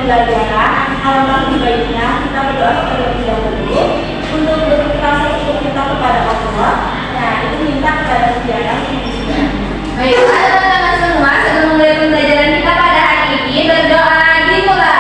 pembelajaran, alangkah lebih baiknya kita berdoa terlebih dahulu untuk bentuk rasa syukur kita kepada Allah. Nah, itu minta kepada Tiara. Baiklah teman-teman semua, sebelum mulai pembelajaran kita pada hari ini, berdoa dimulai.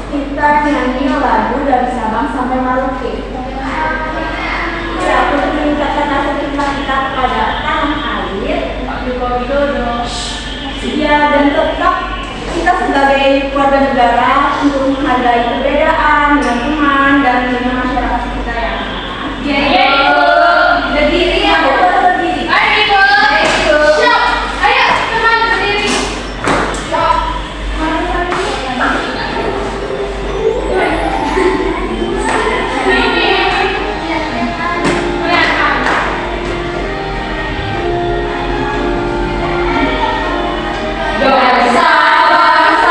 Kita nyanyi lagu dari Sabang sampai Maluku. Ya, untuk meningkatkan rasa cinta kita kepada tanah air, Pak Joko Widodo. Ya, dan tetap kita sebagai warga negara untuk menghargai perbedaan dengan teman dan dengan masyarakat kita yang berdiri ya, berdiri. Ayo, siap. Ayo, teman berdiri. Sabang sampai Merauke,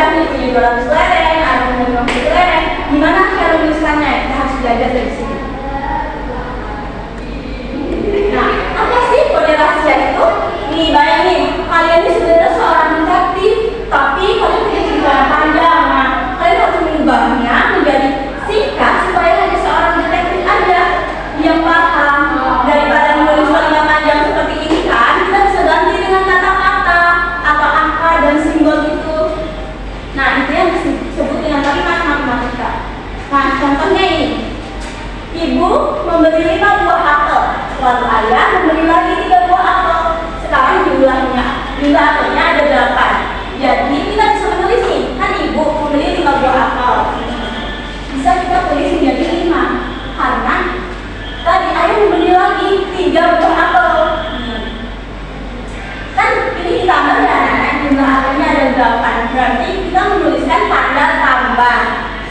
misalnya punya 200 lereng, ada yang punya 50 lereng. Gimana cara menuliskannya? Kita harus belajar dari sini. Nah, apa sih kode rahasia itu? Nih, bayangin, kalian ini sebenarnya seorang detektif, tapi kalian punya cerita yang panjang. Nah, kalian harus mengubahnya menjadi singkat supaya hanya seorang detektif aja yang paham. Daripada menulis kalimat panjang seperti ini kan, kita bisa ganti dengan kata-kata atau angka dan simbol itu. Nah, itu yang disebut dengan kalimat matematika. Nah, contohnya ini. Ibu membeli 5 buah apel, lalu ayah membeli lagi 3 buah apel. Sekarang diulangnya, jumlah apelnya ada 8. Jadi kita bisa menulis nih, kan ibu membeli 5 buah apel. Bisa kita tulis menjadi 5, karena tadi ayah membeli lagi 3 buah apel. Kan ini ditambah ya, jumlah apelnya ada 8. Berarti kita menuliskan tanda tambah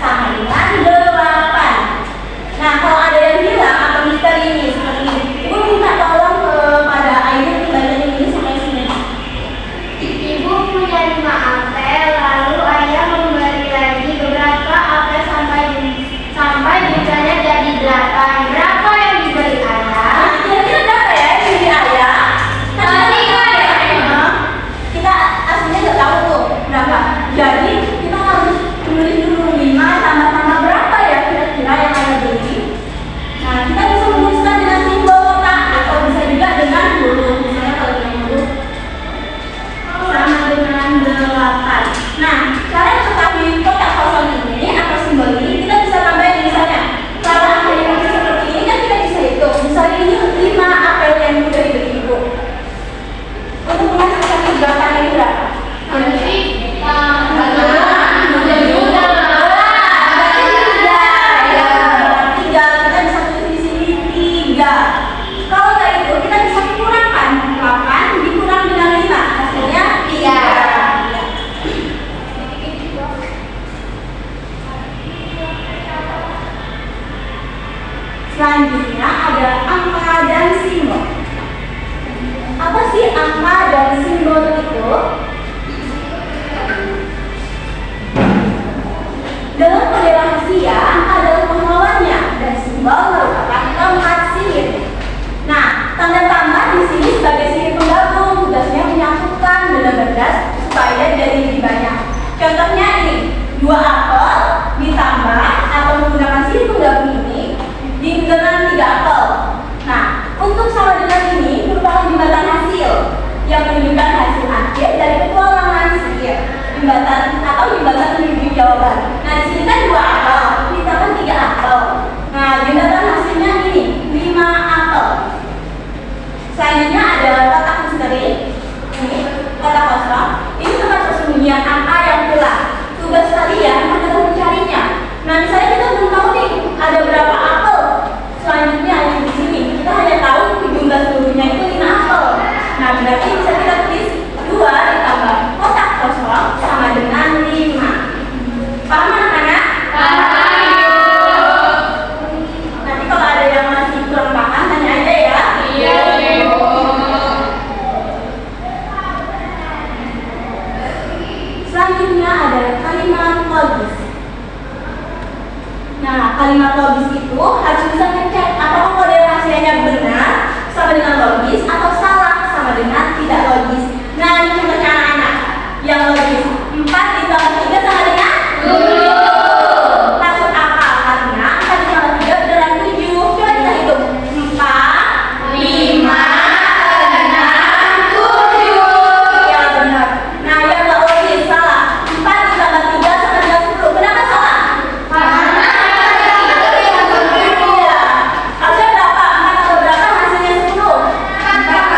sama dengan 8. Nah, kalau ada yang hilang atau misteri ini seperti ini, ibu minta tolong kepada ayah dibacanya ini sampai sini. Ibu punya 5 apel, lalu ayah memberi lagi beberapa apel sampai jumlahnya jadi 8. Berapa yang diberi ayah? Nah, kira-kira berapa ya yang diberi ayah? Kan kita aslinya nggak tahu tuh berapa. Jadi kita harus menulis dulu 5 tambah berapa ya kira-kira yang ayah beli. Nah, kita bisa menuliskan dengan simbol kotak atau bisa juga dengan huruf. Misalnya kalau dengan huruf sama dengan 8. Nah, cara mengetahui kotak kosong ini atau simbol ini kita bisa tambahin misalnya. Kalau angkanya masih seperti ini kan kita bisa hitung. Misalnya ini 5 apel yang sudah diberi ibu. Untuk menghasilkan 8 ini berapa? Selanjutnya ada angka dan simbol. Apa sih angka dan simbol itu? Dalam kode rahasia, angka adalah penghulunya dan simbol merupakan tongkat sihir. Nah, tanda tambah di sini sebagai sihir penggabung, tugasnya menyatukan benda-benda supaya jadi lebih banyak. Contohnya ini, 2 apel ditambah atau menggunakan sihir penggabung ini dengan 3 apel. Nah, untuk sama dengan ini merupakan jembatan hasil yang menunjukkan hasil akhir dari petualangan sihir. Jembatan atau jembatan menuju jawaban. Nah, di sini kan 2 apel ditambah 3 apel. Nah, jembatan hasilnya ini 5 apel. Selanjutnya ada kotak misteri. Ini kotak kosong. Ini tempat persembunyian angka yang hilang. Tugas kalian adalah mencarinya. Nah, misalnya kita belum tahu nih ada berapa apel. Selanjutnya yang di sini kita hanya tahu jumlah seluruhnya itu 5 apel. Nah, berarti bisa kita tulis 2 ditambah kotak kosong sama dengan 5. Paham anak-anak? Paham. Nanti kalau ada yang masih kurang paham tanya aja ya. Iya, Ibu. Selanjutnya ada kalimat logis. Nah, kalimat logis itu harus bisa ngecek apakah kode rahasianya benar sama dengan logis atau salah sama dengan tidak logis. Nah, ini contohnya anak-anak yang logis. 4 ditambah 3 sama dengan 7. Masuk akal karena 4 ditambah 3 beneran 7. Coba kita hitung. 4, 5, 6, 7. Ya benar. Nah, yang nggak logis salah. 4 ditambah 3 sama dengan 10. Kenapa salah? Harusnya berapa? 4 tambah berapa hasilnya 10? 4.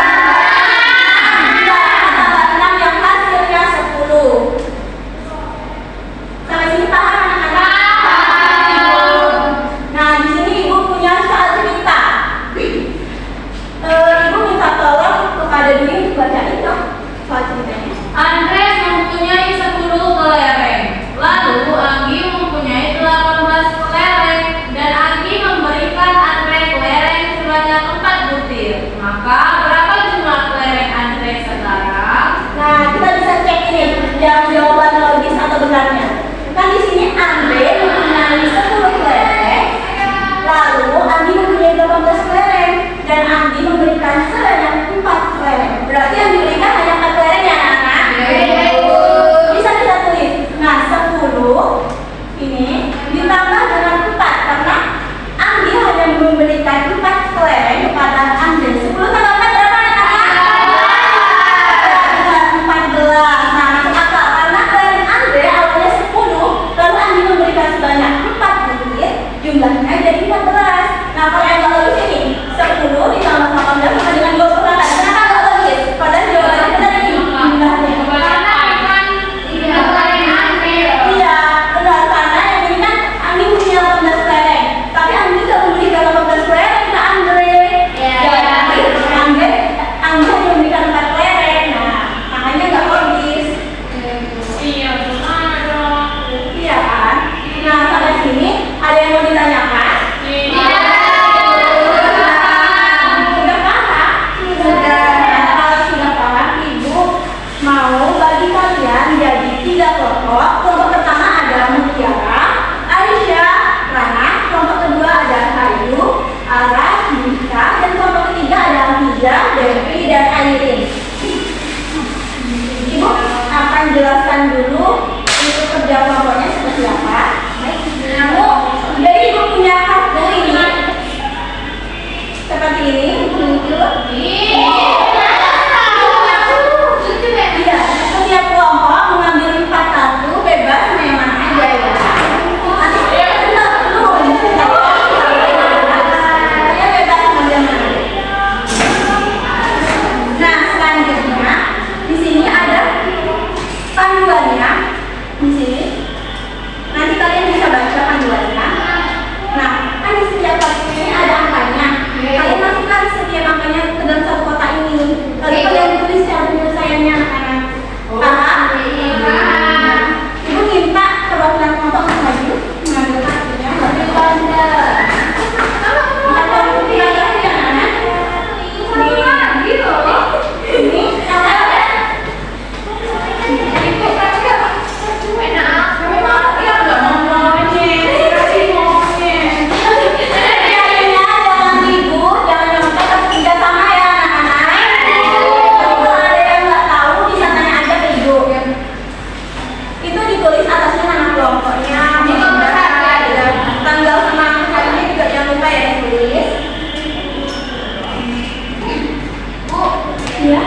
ditulis atasnya nama kelompoknya, Ini nomor satu ya. dan tanggal sama harinya juga jangan lupa ya ditulis. Bu, Iya.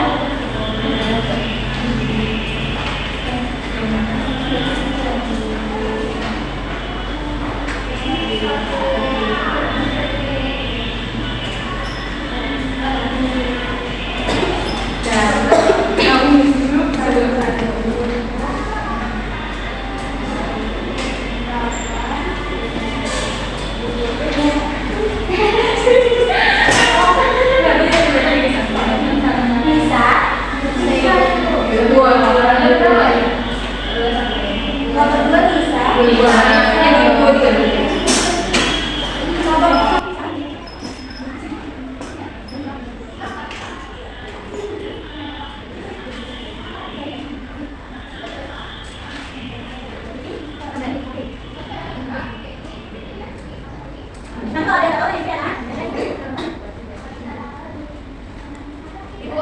Bisa. dua, nomor dua. Nomor 2 bisa. Dua, ini dua, tiga. Nah, kalau ada tahu ya, Nak. Ibu,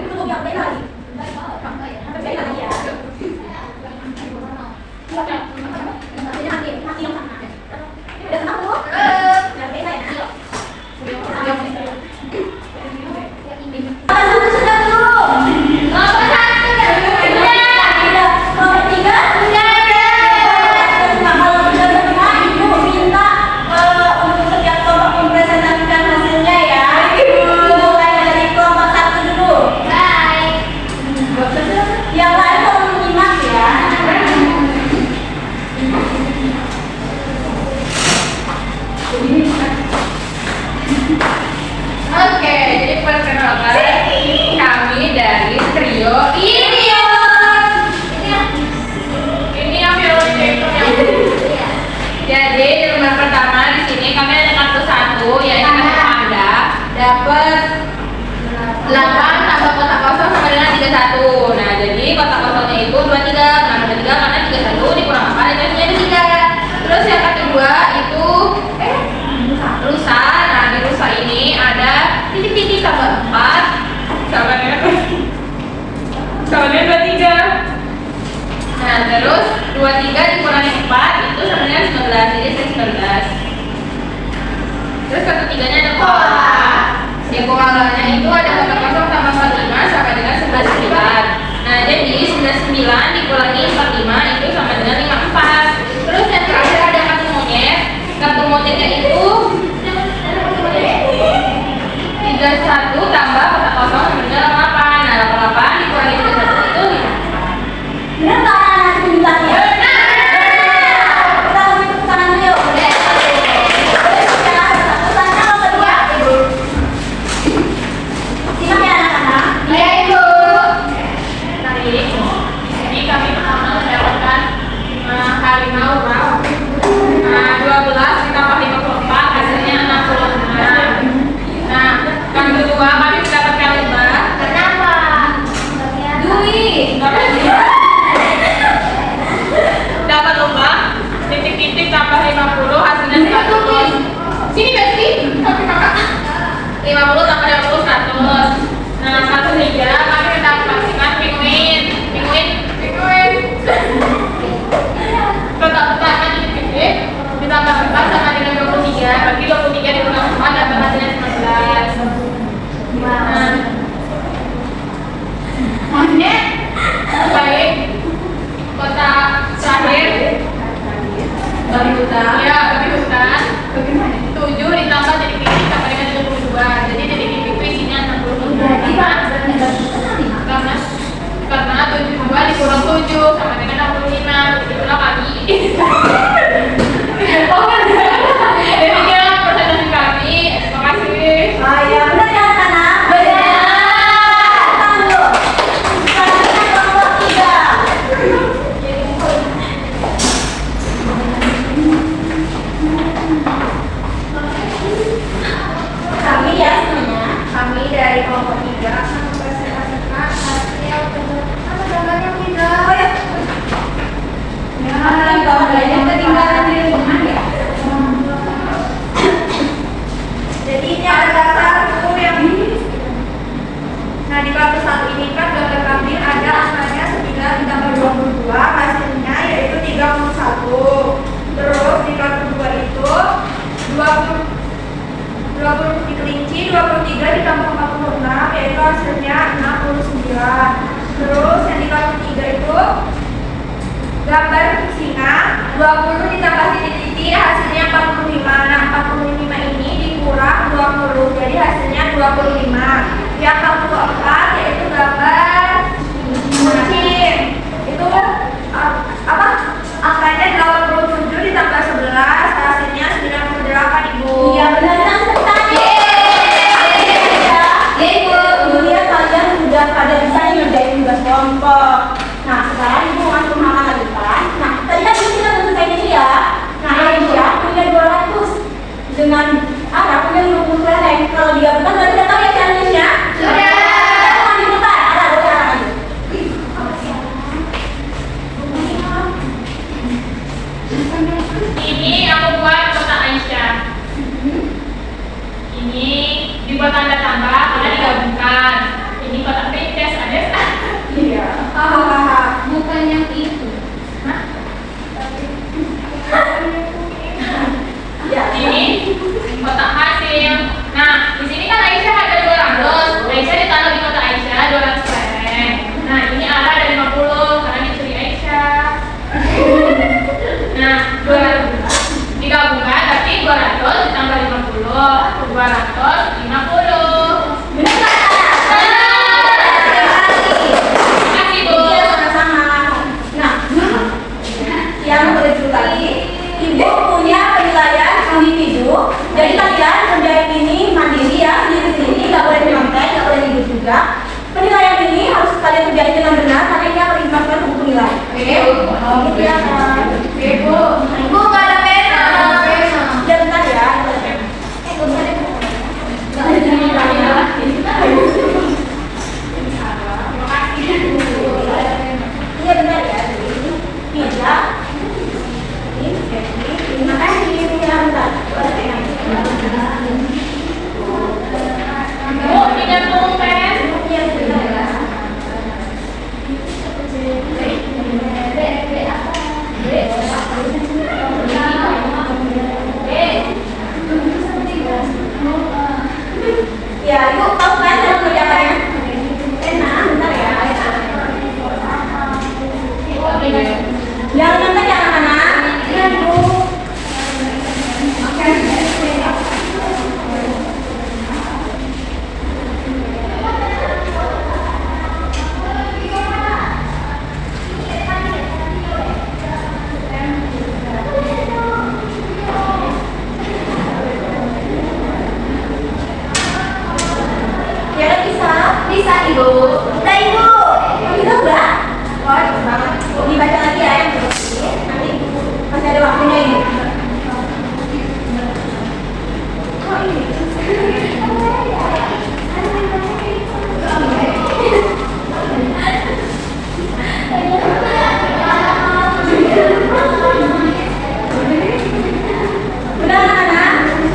Tutup yang beda lagi. Beda lagi ya. Mati yang sama. Udah kenal belum? Yang beda ya. Sudah belum? nomor satu dan Udah. Nomor 3? Nah, kalau sudah semua, Ibu minta untuk setiap kelompok mempresentasikan hasilnya ya. Mulai dari kelompok 1 dulu. Baik. Yang lain tolong menyimak ya. Oke, jadi perkenalkan kami dari trio Irion. Ini yang biologi yang jadi di lembar pertama di sini kami ada kartu satu yaitu kartu panda dapat 8 tambah kotak kosong sama dengan 31. Nah, jadi kotak kosongnya itu 23. Kenapa 23? Karena 31 dikurang apa? Dikasihnya ada 3. Terus yang kedua itu rusa. Nah, di rusa ini ada titik-titik tambah 4 sama dengan 23. Nah, terus 23 dikurangi 4 itu sama dengan 19. Jadi saya 19. Terus satu tiganya ada koala. Di koalanya itu ada kotak kosong tambah 45 sama dengan 99. Nah, jadi 99 dikurangi 45 itu sama dengan 54. Terus yang terakhir ada kartu monyet. Kartu monyetnya itu 31 tambah kotak kosong sama dengan 88. Nah, 88 dikurangi 31 itu 58. Benar nggak anak-anak penjelasannya? Kita lanjut ke tangan dulu yuk. Pesannya nomor 2. Simak ya anak-anak. Iya, Ibu. Ini kami pertama mendapatkan harimau raw. 12 ditambah 54 20 ditambah titik-titik hasilnya 45. Nah, 45 ini dikurang 20 jadi hasilnya 25. Yang 44 yaitu gambar kucing. Itu apa? Angkanya 87 ditambah 11 hasilnya 98, Ibu. Iya, benar sekali. Ya, Ibu. Kemudian kalian sudah pada bisa ngerjain tugas kelompok. Nah, sekarang Ibu langsung halaman lagi kan. Nah, tadi kan kita selesai ini ya. Nah, Aisyah punya 200 dengan Ara punya 50 keleng. Kalau dia benar berarti kita tahu ya challenge-nya. Sudah. Kita diputar. Ada orang aja. Ini aku buat kotak Aisyah. Ini dibuat tanda tambah karena digabungkan. Ini kotak princess ada. Iya. Bukan yang itu. Ya, Ini kotak hasil. Nah, di sini kan Aisyah ada 200. Aisyah ditaruh di kotak Aisyah 200 keleng. Nah, ini Ara ada 50 karena dicuri Aisyah. Nah, 200 digabungkan tapi 200 ditambah 50 250. benar nggak? Terima kasih, Bu. Iya, sama-sama. Nah, yang berikut lagi, Ibu punya penilaian individu. Jadi kalian kerjain ini mandiri ya, sendiri-sendiri, nggak boleh nyontek, nggak boleh hidup juga. Penilaian ini harus kalian kerjain dengan benar karena ini akan dimasukkan ke buku nilai. Oke? Oh, gitu ya kan? Oke, Bu. Ibu nggak ada pena. Ya bentar ya. Nggak ada iya benar ya. Bisa. Terima kasih. Ya bentar. Bu, pinjam pulpen. Iya sebentar ya. Ya, Ibu tahu kan cara mengerjakannya? Enak, bentar ya. Jangan nyantai ya anak-anak. Iya, Bu. Oke. Ya bisa. Bisa, Ibu. Bisa, Ibu. Bisa udah? Wah, cepet banget. Dibaca lagi ya yang terus. Nanti masih ada waktunya ini. Oh, ini. Udah anak-anak?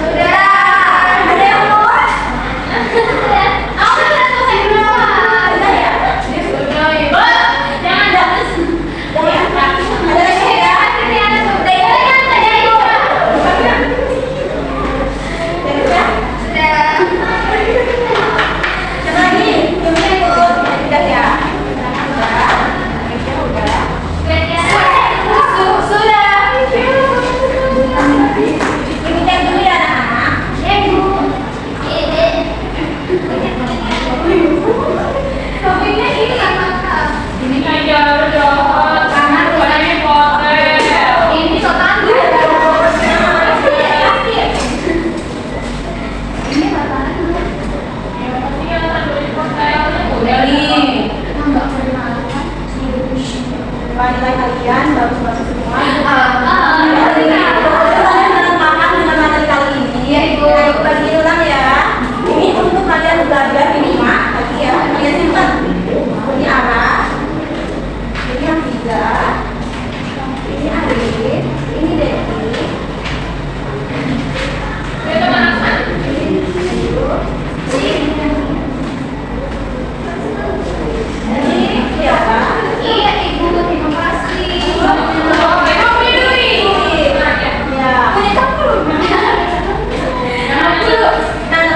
Udah. Ada yang mau? Aku udah selesai dulu. Udah ya? Sudah, Ibu. Jangan Udah. Udah ya? Ada lagi ya? Udah ya? Ada Ibu. Udah ya? Coba lagi. Gimana Ibu? Udah ya? Udah. Udah. Sudah. Ini cek dulu ya anak-anak. Topiknya ini Ini kan jauh-jauh karena tulisannya hotel. ini total udah nih. Nilai kalian bagus-bagus semua. Kalian menambahkan dengan materi kali ini. Ibu bagi ulang ya. Ini untuk kalian belajar di rumah lagi ya. Kalian simpan. Ini arah. Ini yang 3. Ini Arif. Ini Devi. Itu mana? Ini siapa? Iya, Ibu. Terima kasih. Oh, Ibu punya duit. Ya. Punya kamu. Nah,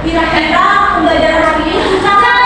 kira-kira pembelajaran hari ini susah nggak?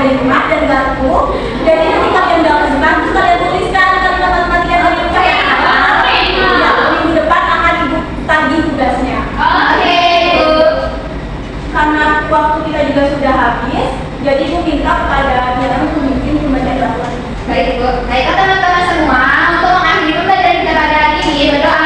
di rumah dan kartu. Jadi nanti kalian dapat bantu kalian tuliskan kalimat matematika yang kayak apa. Ya, minggu depan akan ibu tagih tugasnya. Oke, Bu. Karena waktu kita juga sudah habis, jadi ibu minta kepada Diana untuk memimpin pembacaan laporan. Baik, Bu. Baiklah teman-teman semua, untuk mengakhiri pembelajaran kita pada hari ini, berdoa